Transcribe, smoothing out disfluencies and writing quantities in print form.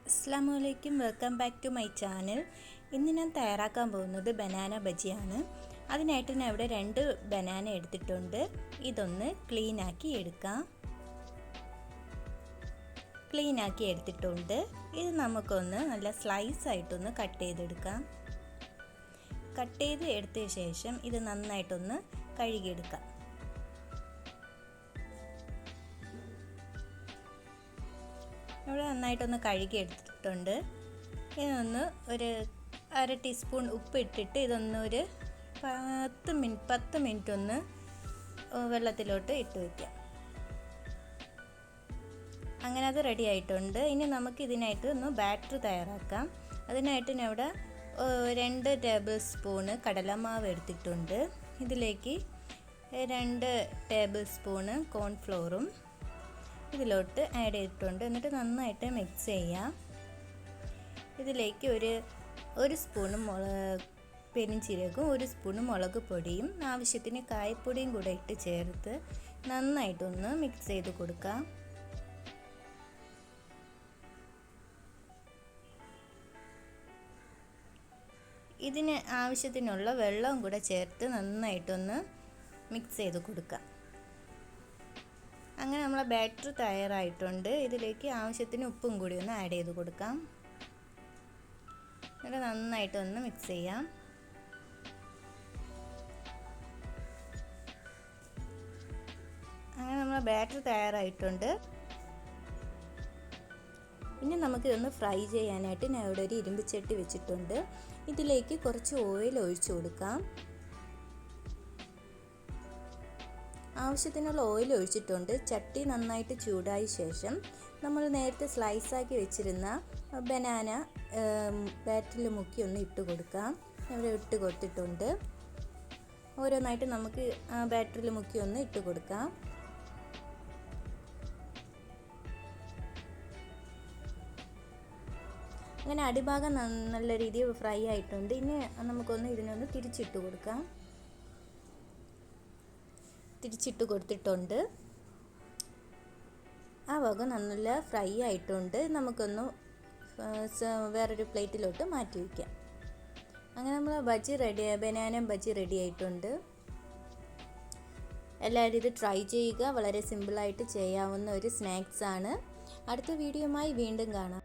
അസ്സലാമുഅലൈക്കും, welcome back to my channel. ഇന്ന് ഞാൻ തയ്യാറാക്കാൻ പോകുന്നത് ബനാന ബജിയാണ്. അതിനായിട്ട് ഞാൻ ഇവിടെ 2 ബനാന എടുത്തിട്ടുണ്ട്. ഇതൊന്ന് ക്ലീനാക്കി എടുത്തിട്ടുണ്ട്. ഇത് നമുക്കൊന്ന് നല്ല സ്ലൈസ് ആയിട്ടൊന്ന് കട്ട് ചെയ്തെടുക്കാം. കട്ട് ചെയ്ത് എടുത്ത ശേഷം ഇത് നന്നായിട്ടൊന്ന് കഴുകിയെടുക്കാം. ഇവിടെ നന്നായിട്ടൊന്ന് കഴുകി എടുത്തിട്ടുണ്ട്. ഇതൊന്ന് ഒരു 1/2 ടീസ്പൂൺ ഉപ്പ് ഇട്ടിട്ട് ഇതൊന്ന് ഒരു 10 മിനിറ്റ് ഒന്ന് വെള്ളത്തിലോട്ട് ഇട്ട് വയ്ക്കാം. അങ്ങനെ അത് റെഡി ആയിട്ടുണ്ട്. ഇനി നമുക്ക് ഇതിനായിട്ട് ഒന്ന് ബാറ്റർ തയ്യാറാക്കാം. അതിനായിട്ട് ഞാൻ ഇവിടെ 2 ടേബിൾ സ്പൂണ് കടലമാവ് എടുത്തിട്ടുണ്ട്. ഇതിലേക്ക് 2 ടേബിൾ സ്പൂണ് കോൺഫ്ലോറും ഇതിലോട്ട് ആഡ് ചെയ്തിട്ടുണ്ട്. എന്നിട്ട് നന്നായിട്ട് മിക്സ് ചെയ്യാം. ഇതിലേക്ക് ഒരു സ്പൂണ് പെരിഞ്ചീരകവും 1 സ്പൂണ് മുളക് പൊടിയും ആവശ്യത്തിന് കായപ്പൊടിയും കൂടെ ഇട്ട് ചേർത്ത് നന്നായിട്ടൊന്ന് മിക്സ് ചെയ്ത് കൊടുക്കാം. ഇതിന് ആവശ്യത്തിനുള്ള വെള്ളവും കൂടെ ചേർത്ത് നന്നായിട്ടൊന്ന് മിക്സ് ചെയ്ത് കൊടുക്കാം. അങ്ങനെ നമ്മളെ ബാറ്റർ തയ്യാറായിട്ടുണ്ട്. ഇതിലേക്ക് ആവശ്യത്തിന് ഉപ്പും കൂടി ഒന്ന് ആഡ് ചെയ്ത് കൊടുക്കാം. എന്നിട്ട് നന്നായിട്ടൊന്ന് മിക്സ് ചെയ്യാം. അങ്ങനെ നമ്മളെ ബാറ്റർ തയ്യാറായിട്ടുണ്ട്. ഇനി നമുക്ക് ഇതൊന്ന് ഫ്രൈ ചെയ്യാനായിട്ട് ഞാൻ ഇവിടെ ഒരു ഇരുമ്പ് ചട്ടി വെച്ചിട്ടുണ്ട്. ഇതിലേക്ക് കുറച്ച് ഓയിൽ ഒഴിച്ചു കൊടുക്കാം. ആവശ്യത്തിനുള്ള ഓയിൽ ഒഴിച്ചിട്ടുണ്ട്. ചട്ടി നന്നായിട്ട് ചൂടായ ശേഷം നമ്മൾ നേരത്തെ സ്ലൈസാക്കി വെച്ചിരുന്ന ബനാന ബാറ്ററിൽ മുക്കി ഒന്ന് ഇട്ട് കൊടുക്കാം. ഇവിടെ ഇട്ട് കൊടുത്തിട്ടുണ്ട്. ഓരോന്നായിട്ട് നമുക്ക് ബാറ്ററിൽ മുക്കി ഒന്ന് ഇട്ട് കൊടുക്കാം. അങ്ങനെ അടിഭാഗം നല്ല രീതിയിൽ ഫ്രൈ ആയിട്ടുണ്ട്. ഇനി നമുക്കൊന്ന് ഇതിനൊന്ന് തിരിച്ചിട്ട് കൊടുക്കാം. തിരിച്ചിട്ട് കൊടുത്തിട്ടുണ്ട്. ആ ഭാഗം നല്ല ഫ്രൈ ആയിട്ടുണ്ട്. നമുക്കൊന്ന് വേറൊരു പ്ലേറ്റിലോട്ട് മാറ്റി വയ്ക്കാം. അങ്ങനെ നമ്മൾ ബനാന ബജി റെഡി ആയിട്ടുണ്ട്. എല്ലാവരും ഇത് ട്രൈ ചെയ്യുക. വളരെ സിമ്പിളായിട്ട് ചെയ്യാവുന്ന ഒരു സ്നാക്സ് ആണ്. അടുത്ത വീഡിയോയുമായി വീണ്ടും കാണാം.